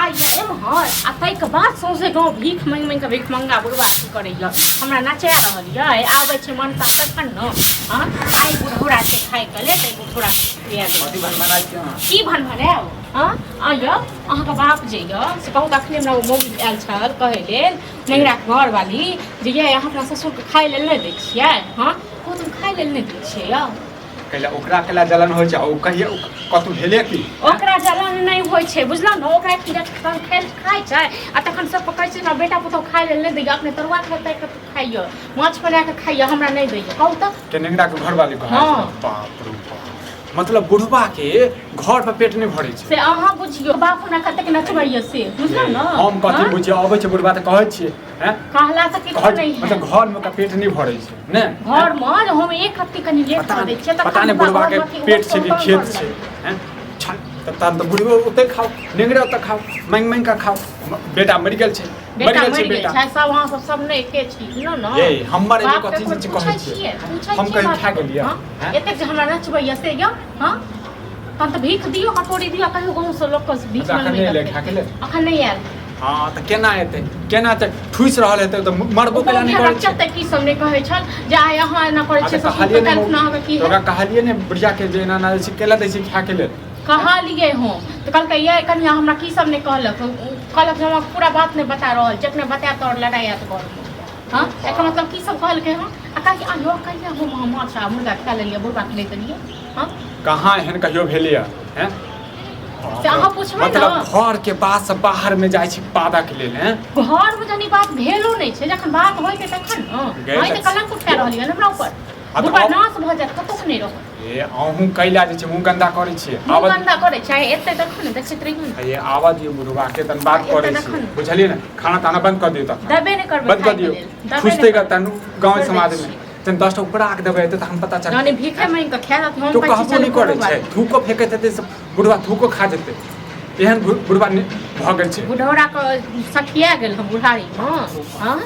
ये एम्हर आ तैके बाद सौंसे गाँव भीख माँगि के भीख मंगा बुढ़वा की करैया हमरा नचा रहल ये आबै छै मनता तखन न हाँ आइ बुढ़ौरा छै खाइके ले तऽ बुढ़ौरा की भनभनाएब हाँ आइय अहाँके बाप जे यऽ से कहू तखने हमरा ओ मौगी आयल छल कहै लेल नैहराके घरवाली जे ये अहाँ अपना ससुरके खाइ लेल नहि दै छियै हाँ कहू तुम खाइ लेल नहि दै छियै यौ कैला ओकरा कैला जलन होइ छै ओ कहिए कतौ भेले की ओकरा जलन नहि होइ छै बुझलौ न ओकरा की खाइ छै आ तखन सब कहै छै ना बेटा पुतौ खाइ लेल नहि दैय अपने तरुआ खेतै के खाइय माछ बना के खाइय हमरा नहि दैय कहू त टेनेंगड़ा के घरवाली को बाप रे बाप मतलब बुढ़वा के घर पर पेट नहीं भरे छै से अहाँ बुझियो बाप ना कते के नचबैय से बुझलौ न हम कथि बुझियो आबै छै बुढ़वा त कहै छियै हैं कहला से किछ नहीं है मतलब घर में का पेट नहीं भरे छै ने घर में हम एक हफ्ते कनी लेट कर दै छियै त पता नहीं बुढ़वा के पेट छै कि खेत छै हैं तब तो बुढ़वा ओते खाओ नेंगड़ा ओते खाओ मांग का खाओ बेटा मर गेल छै बेटा मर गेल छै सब वहां सब ने एके छी न न ए हमर एगो कथि से कहै छियै हम कहीं खा गेलियै एते जे हमरा नचबैय से यौ हां तहन त भीख दियो कटोरी दियो कहियो गाँव से लोक के भीख मांगै ले खा के ले अखन नहीं आयल हाँ त केना एतै केना त ठुस रहल हेतै त मरबो केला नहीं करै छै त की सब ने कहै छल जे आइ अहाँ एना करै छै सब कल्पना होवे की तोरा कहलिए ने बुढ़िया के जे एना ना छै केला दै छै खा के ले कहलिए हम तो कहलकै ये कन्या हमरा की सब ने कहलक कहलक हम पूरा बात नहीं बता रहल जखने बता तोर लड़ाई आत घर में हां एकर मतलब की सब कहलकै हम आ कहि आयो कहिया हम माछ आ मुर्गा खा लेलिए बुढ़वा के नहीं देलिए हां कहां एहन कहियो भेलिए हैं से अहाँ पूछबै न मतलब घर के बात से बाहर में जाय छै पादा के लेल हैं घर में जनी बात भेलो नहीं छै जखन बात होय छै तखन न होय त कलंक उठा रहलिए हमरा ऊपर बुढ़वा नाश भ जात कतौ नहीं रह ए अहूँ कैला जे छै मुंह गंदा करै छियै मुंह गंदा करै छै एते तखन देखैत रहियो ये आवाज दियो बुढ़वा के तन बात करै छी बुझलिए ना खाना ताना बंद कर दियो त दबे नहीं करबै बंद कर दियो खुशते का तन गांव समाज में तन 10 टा ऊपर आक देबै त हम पता चल जाने भीखे मांग के खायत हम तो कहबो नहीं करै छै थूको फेकैत हेतै बुढ़वा थूको खा जेतै एहन बुढ़वा भ गेल छै बुढ़ौरा के सठिया गेल हम बुढ़ारी हां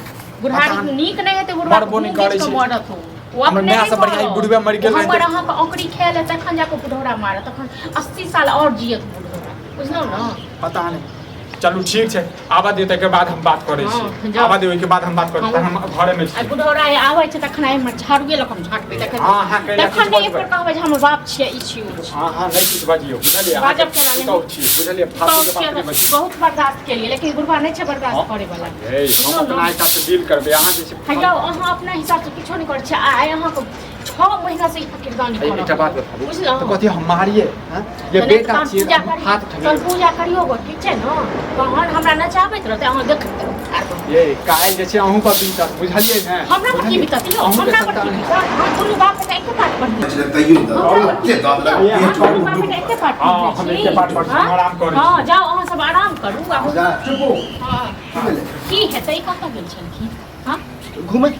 बुढ़ारी नीक नहीं हेतै बुढ़वा के मरत हो वो अपने से बढ़िया बुढ़वा मर गेल हमर अहाँ के औकड़ी खेले तखन जाके बुढ़ौरा मारे तखन 80 साल और जियत बुढ़ौरा बुझलौ न पता नहीं चलू ठीक छै आवा दे के बाद हम बात करै छी आवा दे के बाद हम बात करब हम घरे में छी बुढ़ौरा आबै छै तखन हम झाड़ुए ल हम झाड़बे तखन हां तखन नहीं पर कहबै जे हमर बाप छियै ई छियै हां नहीं किछ बाजियो बुझलिए बाजब केना नहीं छी बुझलिए फालतू के बात नहीं बहुत बर्दाश्त केलिए लेकिन बुढ़वा नहीं छै बर्दाश्त करे वाला ए हम अपना हिसाब से डील करबे अहाँ जे छै हेलो अहाँ अपना हिसाब से किछो नहीं करै छी आइ अहाँ को 6 महीना से फकीरदानी करब एकटा बात बताबू बुझलौ तो कथि हम मारिए हैं ये बेटा छियै हाथ ठगे चल पूजा करियो गो ठीक छै न तहन हमरा नचाबैत रहतै अहाँ देखैत ये काल जे छै अहूँ पर बीतत बुझलिए ने हमरा की बीतत यौ हमरा पर की बीतत हम दुनू बाप के एके पाट पर अच्छा तइयो द एके पाट हां हम एके पाट पर आराम करै हां जाओ अहाँ सब आराम करू जा चुपो हां की हेतै कतऽ गेल छलखिन हां घुमै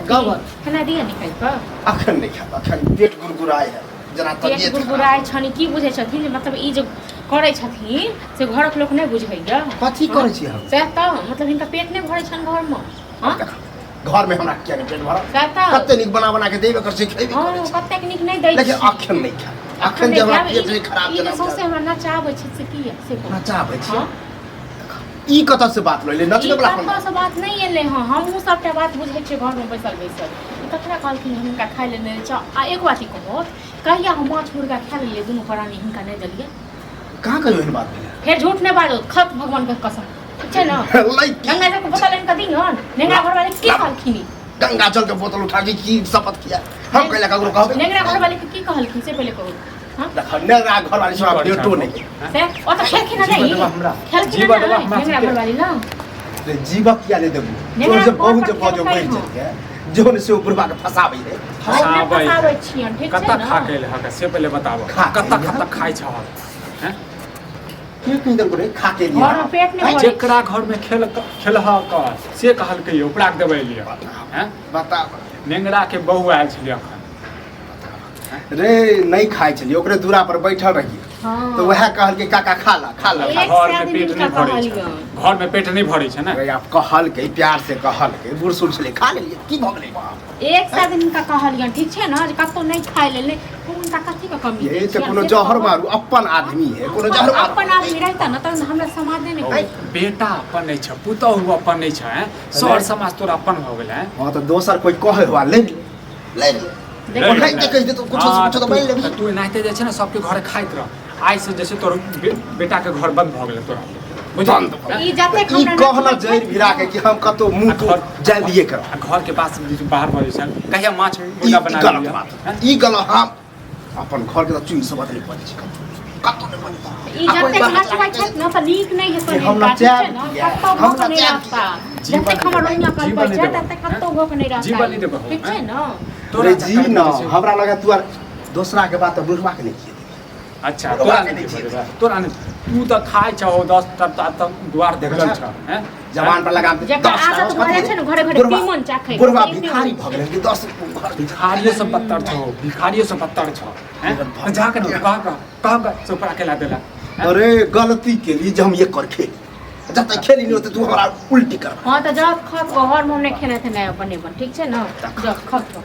गाँव खाना दिया निकाल कऽ अखन नहीं खाब अखन पेट गुरगुराय है जना पेट गुरगुराय छनि की बुझै छथिन जे मतलब ई जे करै छथिन से घरक लोक नहि बुझैया कथी करै छी हम सएह तऽ मतलब हिनका पेट नहि भरै छनि घरमे हाँ घर में हमरा किया नहीं पेट भरल सएह तऽ कते नीक बना बना के देबे कर से खेबे हाँ करे कतेक नीक नहि दै लेकिन छी अखन नहीं खा अखन जे हमरा पेट से खराब ई जना सौंसे हमरा नचाबै छै से की से ना चाहबै छी ई कतऽ से बात लइले नचले वाला कतऽ से बात नहीं एलै हँ हमहूँ सबटा बात बुझै छियै घर में बैसल बैसल ककरा कहलखिन हिनका खाइ ले नहि आ एक बात ई कहू कहिया हम माछ मुर्गा खा लेलियै दुनू प्राणी हिनका नहीं देलियै कहाँ कहियो एहन बात भेलै फेर झूठ नहीं बाजो खत भगवान के कसम ठीक छै ना गंगा जल के बोतल इनका दी न नेंगरा घर वाले की कहलखिन गंगा जल के बोतल उठा के की शपथ किया हम कहला ककरो कहबै नेंगरा घर वाले के की कहलखिन से पहले कहू हां नेंगरा घर वाले सब बेटो नहीं से ओ त खेलखिन नहीं खेलखिन ना नेंगरा घर वाले ना जीवा किया नहीं देबू जो से बहुत जो बैठ जाए जोन से बुढ़वा के फसाबै रे फसाबै छियन ठीक छै कत्ता ना खा के ले हका से पहले बताबो कत्ता खाइ छ हैं के कहि देबो रे खा के घर में पेट नहीं भरै जेकरा घर में खेलहा का से कहलकै ओकरा के देबै लिए हैं बता नेंगरा के बहू आयल छलै अखन रे नहीं खाइ छलिए ओकरे दूरा पर बैठल रहिए हाँ। तो वह कहल के काका खा ला एक घर से में पेट आदमी नहीं का भरै छै कहलियन। घर में पेट नहीं भरै छै ना अरे आप कहल के प्यार से कहल के बूढ़ सूढ़ से खा लेलिए की भ गेलै बाप एक से आदमी का कहलियन ठीक छै ना जे कतो नहीं खाइ ले उनका कथी का कमी ये तो कोनो जहर मारू अपन आदमी है कोनो जहर मारू अपन आदमी रहता ना त हमरा समाज ने ओ, बेटा अपन नहीं छै पुतहु अपन नहीं छै सर समाज तोरा अपन भ गेलै हां तो दोसर कोई कहे हुआ ले ले देखो, खाइ के कहि दे तो कुछ कुछ तो बोल ले तू एनाहिते जे छै ना सबके घरे खाइत रह आइ से जैसे तोर बेटा के घर बंद भ गेलै तोरा बुझल ई जते ई कहना जैर भिरा के कि हम कतो मुंह तो जल्दिए कर आ घर के पास बाहर भरै छै कहिया माछ मुर्गा बना गलत लिया बात ई गलत हम अपन घर के तो चुई सब बदले पड़े छै कतो नहीं बनी ई जते नचवाई छै ना त नीक नहीं है पर हम नचाब कतो हम भोक नहीं नचाब रहता जते हमर रोइया कर जीवन छै नहीं तते देबो, कतो भोक नहीं रहता जीवन नहीं देबो, ठीक छै ना तोरे जी न हमरा लगा तू आर दूसरा के बात बुढ़वा के नहीं किए अच्छा तोरा नहीं देबो तोरा नहीं तू तो खाइ छौ 10 तब द्वार देखल छ हैं जवान पर लगा जेकर आदत भरे छै न घरे घरे तीमन चाखै बुढ़वा भिखारी भ गेलै कि 10 घर भिखारियो सब बत्तर छौ भिखारियो सब बत्तर छौ हैं जाके कह चोपड़ा के ला देला हैं? अरे गलती के लिए जब हम ये कर खेली जब तक खेली नहीं होते तू हमारा उल्टी कर हां त जब खत घर में हमने खेने थे नया बने बन ठीक छै ना जब खत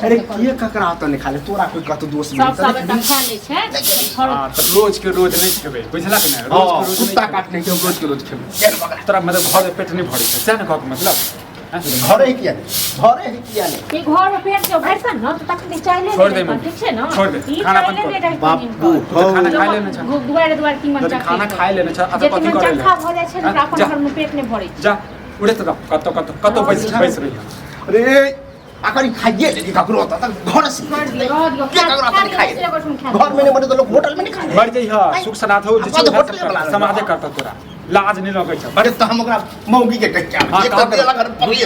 अरे के ककरा तो नहीं खाले तोरा कोई कतो दोस्त सब सब एकदम खा ले छै घर हाँ, तो रोज के रोज नहीं खेबे बुझला कि नहीं रोज के रोज कुत्ता नहीं काटने के रोज के रोज खेबे तोरा मतलब घर में पेट नहीं भरै छै सैह ने कहके मतलब हैं? घरे ही किया नहीं घरे ही किया नहीं ई घर में पेट जो भरसन न त तक चाइले छोड़ दे नहीं ठीक छै ना छोड़ दे, ई खाना बंद चाइले कर। नहीं बापू, रहतै तो खाना खाइ लेने छ दुआरे दुआरे तीमन तो चाखै खाना खाइ लेने छ जे अत कथि तीमन करे चखा भ जाय छै न हाँ, अपन जा। घर में पेट नहीं भरै छै जा उड़े तो कतो बैस रही है अरे आखरी खाइए ले ककरो त घर से छोड़ दियो रह दियो के ककरो त खाइए घर में नहीं बने तो लोग होटल में नहीं खाए मर जाइ ह सुख सनाथ हो अपन तो होटल में बना समाजे करता तोरा लाज नहीं लगै छ अरे तो हम ओकरा मौगी के कह के हाँ, एक कहाँ कर देला घर पगली